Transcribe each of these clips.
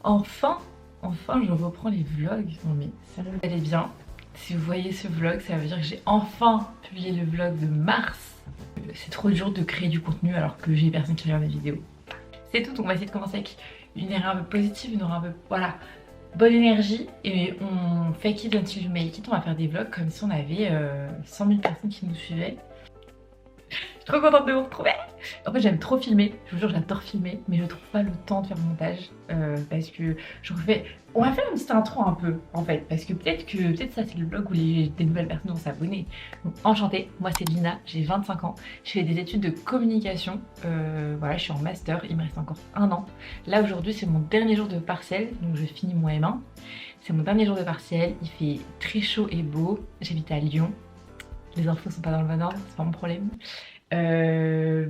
Enfin, je reprends les vlogs. Non mais sérieux, vous allez bien. Si vous voyez ce vlog, ça veut dire que j'ai enfin publié le vlog de mars. C'est trop dur de créer du contenu alors que j'ai personne qui regarde mes vidéos. C'est tout, donc on va essayer de commencer avec une énergie un peu positive, une aura un peu, voilà, bonne énergie. Et on fake it until you make it, on va faire des vlogs comme si on avait 100 000 personnes qui nous suivaient. Je suis trop contente de vous retrouver. En fait j'aime trop filmer, je vous jure j'adore filmer, mais je trouve pas le temps de faire le montage parce que je refais... On va faire une petite intro un peu en fait, parce que peut-être ça c'est le blog où des nouvelles personnes vont s'abonner. Donc enchantée, moi c'est Lina, j'ai 25 ans, je fais des études de communication, voilà je suis en master, il me reste encore 1 an. Là aujourd'hui c'est mon dernier jour de partiel, donc je finis mon M1. C'est mon dernier jour de partiel, il fait très chaud et beau, j'habite à Lyon. Les infos sont pas dans le bon ordre, c'est pas mon problème.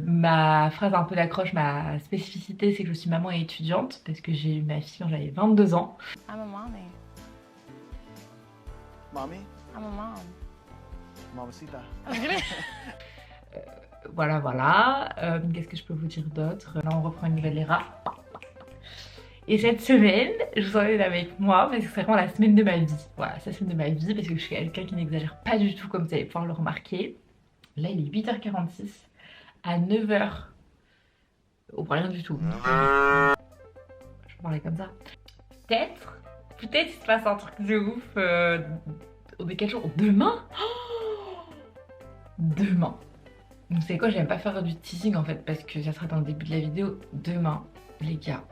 Ma phrase un peu d'accroche, ma spécificité, c'est que je suis maman et étudiante parce que j'ai eu ma fille quand j'avais 22 ans. I'm a mommy. Mommy? I'm a mom. Mamacita. Voilà. Qu'est-ce que je peux vous dire d'autre? Là, on reprend une nouvelle era. Et cette semaine, je vous emmène avec moi parce que c'est vraiment la semaine de ma vie. Voilà, c'est la semaine de ma vie parce que je suis quelqu'un qui n'exagère pas du tout comme vous allez pouvoir le remarquer. Là, il est 8h46. À 9h, oh, rien du tout. Je vais parler comme ça. Peut-être il se passe un truc de ouf. On est quel jour? Demain? Demain. Donc c'est quoi, j'aime pas faire du teasing en fait parce que ça sera dans le début de la vidéo. Demain, les gars.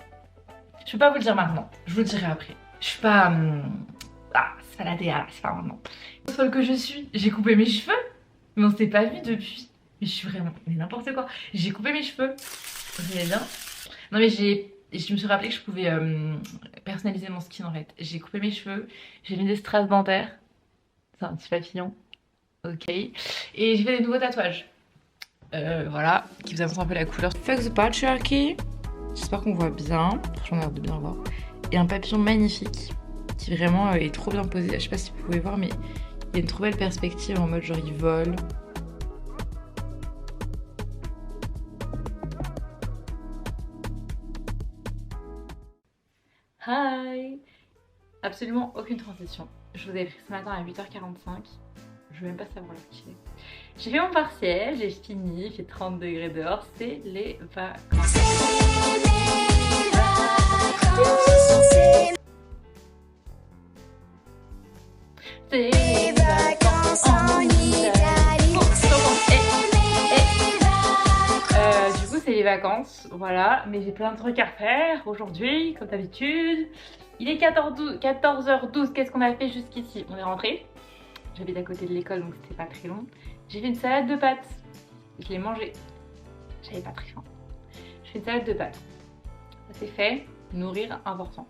Je peux pas vous le dire maintenant, je vous le dirai après. Je suis pas... Ah, c'est pas la DA, c'est pas maintenant. Folle que je suis, j'ai coupé mes cheveux. Mais on s'est pas vu depuis. Mais je suis vraiment... Mais n'importe quoi. J'ai coupé mes cheveux. Vous voyez bien? Non mais je me suis rappelé que je pouvais personnaliser mon skin en fait. J'ai coupé mes cheveux. J'ai mis des strass dentaires. C'est un petit papillon. Ok. Et j'ai fait des nouveaux tatouages. Voilà. Qui vous annoncent un peu la couleur. Fuck the patriarchy. J'espère qu'on voit bien. J'en ai l'air de bien voir. Et un papillon magnifique. Qui vraiment est trop bien posé. Je sais pas si vous pouvez voir mais... Il y a une trop belle perspective en mode genre il vole. Hi! Absolument aucune transition. Je vous ai pris ce matin à 8h45. Je veux même pas savoir l'heure qu'il est. J'ai fait mon partiel, j'ai fini, il fait 30 degrés dehors, c'est les vacances. C'est les vacances en Italie. Du coup c'est les vacances, voilà, mais j'ai plein de trucs à faire aujourd'hui, comme d'habitude. Il est 14h12, qu'est-ce qu'on a fait jusqu'ici? On est rentré. J'habite à côté de l'école donc c'était pas très long. J'ai fait une salade de pâtes, je l'ai mangée. J'avais pas très faim. Je fais une salade de pâtes. Ça c'est fait, nourrir important.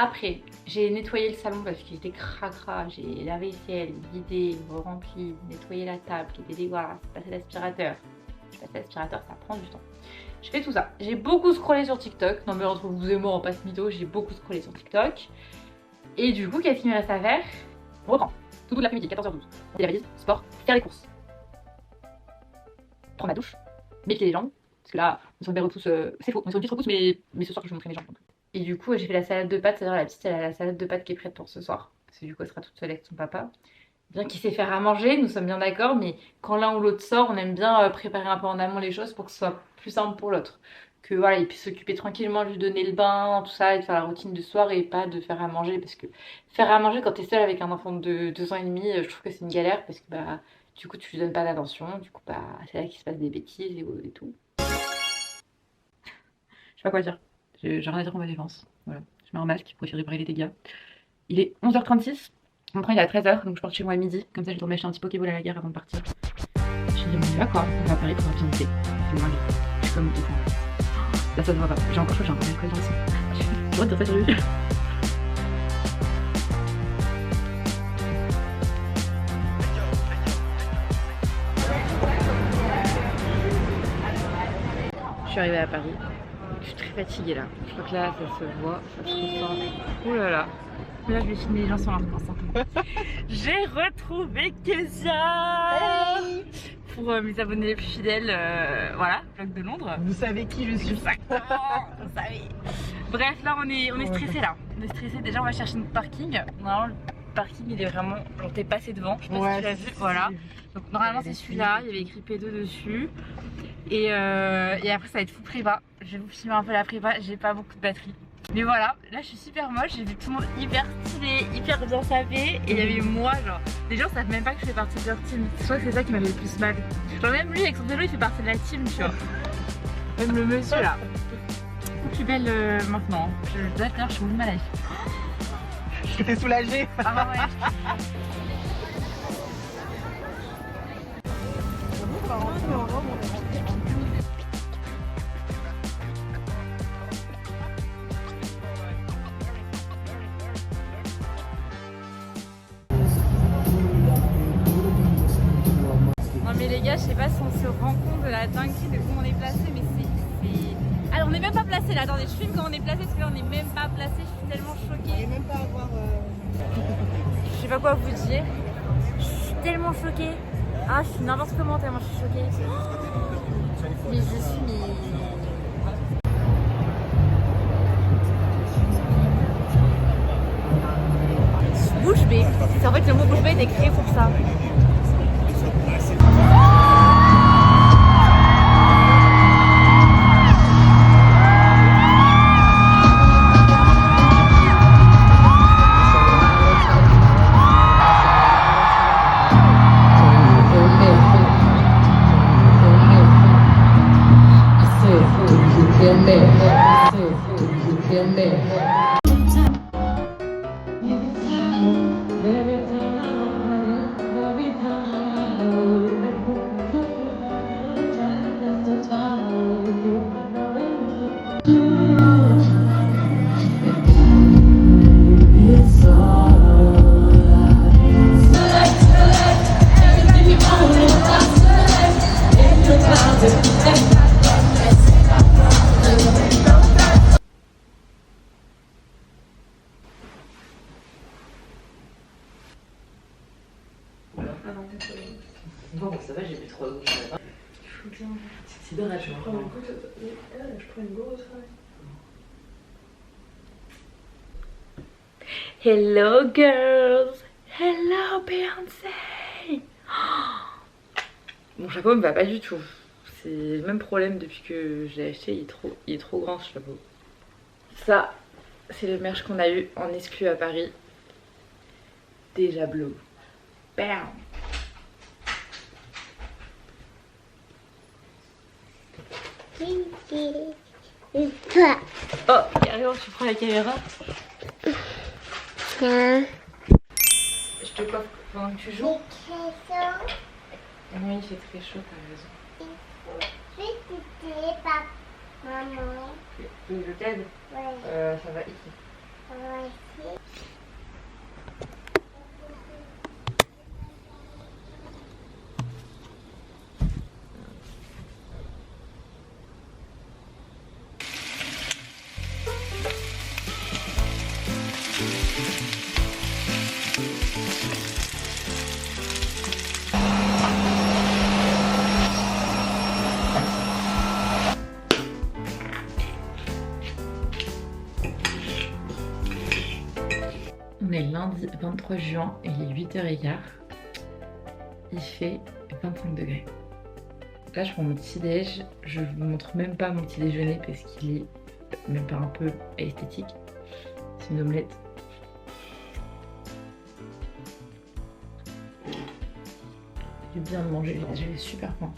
Après, j'ai nettoyé le salon parce qu'il était cracra, j'ai lavé le ciel, vidé, rempli, nettoyé la table qui était dégueulasse, passé l'aspirateur. Je passe l'aspirateur, ça prend du temps. Je fais tout ça. J'ai beaucoup scrollé sur TikTok. Non mais entre vous et moi, on passe mytho, j'ai beaucoup scrollé sur TikTok. Et du coup, qu'est-ce qu'il me reste à faire? On reprend. Tout de l'après-midi, 14h12. On fait la valise, sport, faire les courses. Prendre ma douche, m'épiler les jambes. Parce que là, on est sur une belle repousse, c'est faux, on est sur une petite repousse, mais ce soir je vais vous montrer mes jambes. Donc. Et du coup j'ai fait la salade de pâtes, c'est-à-dire la petite elle a la salade de pâtes qui est prête pour ce soir. Parce que du coup elle sera toute seule avec son papa. Bien qu'il sait faire à manger, nous sommes bien d'accord, mais quand l'un ou l'autre sort, on aime bien préparer un peu en amont les choses pour que ce soit plus simple pour l'autre. Que voilà, il puisse s'occuper tranquillement, lui donner le bain, tout ça, et de faire la routine de soir et pas de faire à manger. Parce que faire à manger quand t'es seule avec un enfant de 2 ans et demi, je trouve que c'est une galère parce que bah du coup tu lui donnes pas d'attention, du coup bah c'est là qu'il se passe des bêtises et tout. Je sais pas quoi dire. J'ai rien à dire en ma défense. Voilà. Je mets un masque pour essayer de réparer les dégâts. Il est 11h36. Mon train il est à 13h, donc je pars chez moi à midi. Comme ça, je dois m'acheter un petit Pokéball à la gare avant de partir. Je dis, on y va quoi. On va à Paris pour la visiter. C'est dingue. Je suis comme enfant. Là, ça se voit pas. J'ai encore chaud, j'ai un peu d'alcool dans le sang. Je dois dire ça sur lui. Je suis arrivée à Paris. Je suis très fatiguée là. Je crois que là, ça se voit, ça se ressent. Ouh là là. Là, je vais filmer les gens sur leur France. J'ai retrouvé Kezia pour mes abonnés les plus fidèles. Voilà, vlog de Londres. Vous savez qui je suis? Exactement, vous savez. Bref, là on est stressé là. On est stressé. Déjà on va chercher notre parking. Normalement le parking il est vraiment. On t'est passé devant. Je sais pas si tu l'as vu. Voilà. Donc normalement c'est celui-là. Il y avait écrit P2 dessus. Et après ça va être full prépa. Je vais vous filmer un peu la prépa. J'ai pas beaucoup de batterie. Mais voilà, là je suis super moche, j'ai vu tout le monde hyper stylé, hyper bien sapé. Et il y avait moi genre, les gens savent même pas que je fais partie de leur team. Je crois que c'est ça qui m'avait le plus mal. Genre même lui avec son vélo il fait partie de la team tu vois. Même le monsieur là. Plus belle maintenant. D'ailleurs je suis au bout de ma life. T'es soulagée? Ah ouais. Non mais les gars, je sais pas si on se rend compte de la dinguerie de où on est placé, mais c'est... Alors on n'est même pas placé là, attendez, je filme quand on est placé parce que là on n'est même pas placé, je suis tellement choquée. Même pas avoir. Je sais pas quoi vous dire, je suis tellement choquée. Ah, je suis n'importe comment tellement je suis choquée. Mais je suis... Bouche bée. C'est en fait le mot bouche bée est créé pour ça. Non, ça va, j'ai bu 3 eaux. C'est dommage, je prends une go au travail. Hello girls! Hello Beyoncé! Mon chapeau me va pas du tout. C'est le même problème depuis que je l'ai acheté, il est trop grand ce chapeau. Ça, c'est le merch qu'on a eu en exclu à Paris. Déjà bleu. Bam! Oh, carrément, tu prends la caméra? Je te coiffe pendant que tu joues. Oui, il fait très chaud, t'as raison. Maman. Tu veux que je t'aide? Ouais. Ça va ici. Ouais. On est lundi 23 juin, il est 8h15. Il fait 25 degrés. Là je prends mon petit déj, je vous montre même pas mon petit déjeuner parce qu'il est même pas un peu esthétique. C'est une omelette. J'ai bien de manger, j'ai super faim.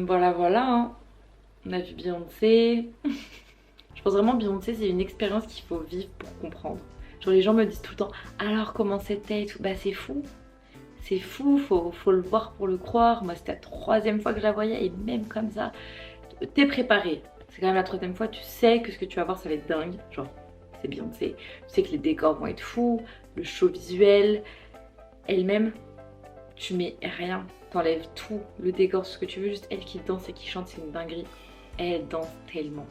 Voilà hein. On a vu Beyoncé. Je pense vraiment Beyoncé c'est une expérience qu'il faut vivre pour comprendre. Genre les gens me disent tout le temps alors comment c'était et tout. Bah c'est fou. C'est fou, faut le voir pour le croire. Moi c'était la 3e fois que je la voyais et même comme ça, t'es préparé. C'est quand même la 3e fois, tu sais que ce que tu vas voir ça va être dingue. Genre c'est Beyoncé, tu sais que les décors vont être fous, le show visuel, elle-même, tu mets rien, t'enlèves tout, le décor, ce que tu veux, juste elle qui danse et qui chante, c'est une dinguerie. Elle danse tellement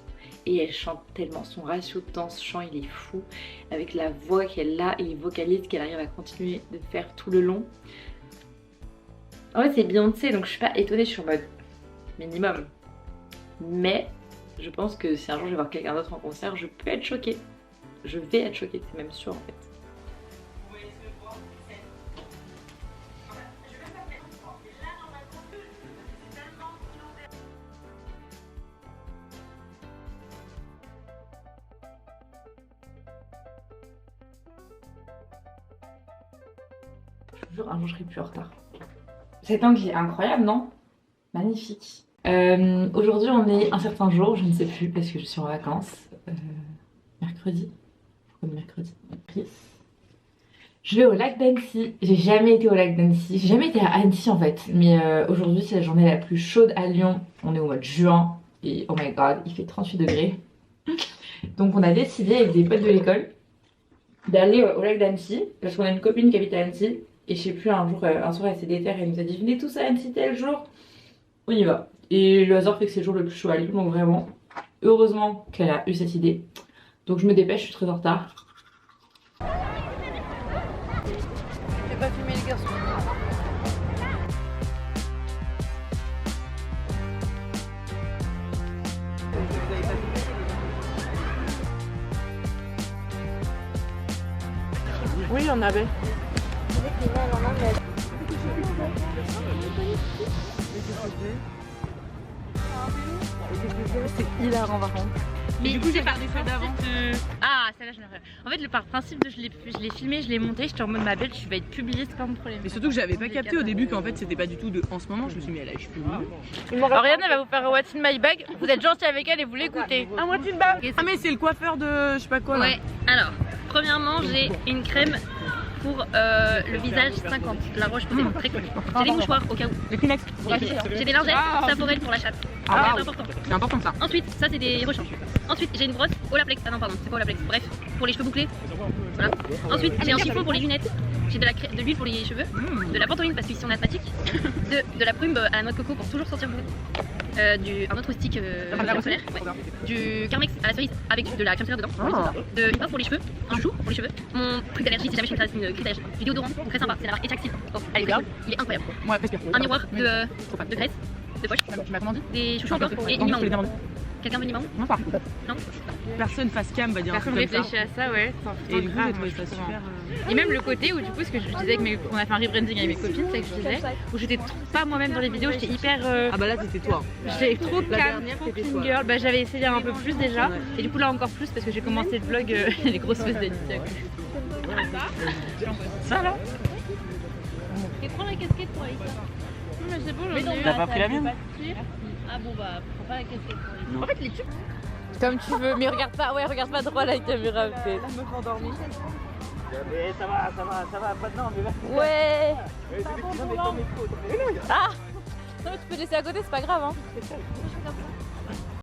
et elle chante tellement, son ratio de danse-chant il est fou avec la voix qu'elle a et les vocalises qu'elle arrive à continuer de faire tout le long. En fait c'est Beyoncé donc je suis pas étonnée, je suis en mode minimum. Mais Je pense que si un jour je vais voir quelqu'un d'autre en concert, je peux être choquée. Je vais être choquée, c'est même sûr en fait. Je vous jure, un jour je serai plus en retard. Cet angle est incroyable, non? Magnifique. Aujourd'hui on est un certain jour, je ne sais plus parce que je suis en vacances. Mercredi. Pourquoi mercredi? Je vais au lac d'Annecy. J'ai jamais été au lac d'Annecy. J'ai jamais été à Annecy en fait. Mais aujourd'hui c'est la journée la plus chaude à Lyon. On est au mois de juin. Et oh my god, il fait 38 degrés. Donc on a décidé avec des potes de l'école d'aller au lac d'Annecy. Parce qu'on a une copine qui habite à Annecy. Et je sais plus, un jour, un soir elle s'est déterre et elle nous a dit venez tous à Annecy tel jour. On y va. Et le hasard fait que c'est le jour le plus chaud à Lyon. Donc vraiment, heureusement qu'elle a eu cette idée. Donc je me dépêche, je suis très en retard. J'ai pas filmé les garçons. Oui, il y en avait. C'est hilarant par contre. Mais du coup j'ai par défaut d'avant. Ah celle-là je l'ai fait. En fait par principe de je l'ai filmé, je l'ai monté, j'étais en mode ma belle tu vas être publiée, c'est pas mon problème. Mais surtout que j'avais pas capté au début qu'en fait c'était pas du tout de en ce moment, je me suis mis à la Ariane va vous faire un What's in my bag, vous êtes gentil avec elle et vous l'écoutez. Un What's in bag. Ah mais c'est le coiffeur de je sais pas quoi là. Ouais, alors premièrement j'ai une crème pour le visage 50, la Roche-Posay, très cool. J'ai des mouchoirs au cas où. Les Kleenex. J'ai des lingettes Saforel pour la chatte. Ah, c'est important. C'est important ça. Ensuite, ça c'est des rechanges. Ensuite, j'ai une brosse Olaplex. Ah non, pardon, c'est pas Olaplex. Bref, pour les cheveux bouclés. Voilà. Ensuite, j'ai un chiffon pour les lunettes. J'ai de l'huile pour les cheveux. De la pantoline parce qu'ici on est asthmatique. De la plume à la noix de coco pour toujours sentir bon. Un autre stick solaire. Ouais. Du Carmex à la cerise avec de la crème solaire dedans. Une pince pour les cheveux. Un chou pour les cheveux. Mon truc d'allergie, si jamais je fais ça, c'est une crise d'allergie. Du déodorant, donc très sympa. C'est la marque Etchaxil. Elle est très cool. Il est incroyable. Ouais, respire. Un miroir de graisse. De poche. Tu m'as comment dit? Des chouchous encore et une limon. Quelqu'un veut une limon? Non, pas. Non. Personne face cam va dire un truc Personne comme ça. réfléchit à ça, ouais. Et du coup, j'ai trouvé ça super. Et même le côté où du coup, ce que je disais qu'on a fait un rebranding avec mes copines, c'est que je disais, où j'étais pas moi-même dans les vidéos, j'étais hyper. Ah bah là, c'était toi. J'étais trop La calme, dernière, trop c'était clean toi. girl. Bah j'avais essayé un peu plus déjà, Ouais. et du coup là encore plus parce que j'ai commencé le vlog les grosses fesses d'Alicia. Ça là? Et prends la casquette pour aller. Mais c'est bon, T'as pas pris la mienne? Ah bon bah prends pas la casquette pour aller. En fait, les tubes. Comme tu veux, mais regarde pas droit la caméra peut-être. Mais ça va, pas de non, mais là. Ouais. Mais c'est des cousins, mais ton micro. Ah. Non mais tu peux laisser à côté, c'est pas grave hein.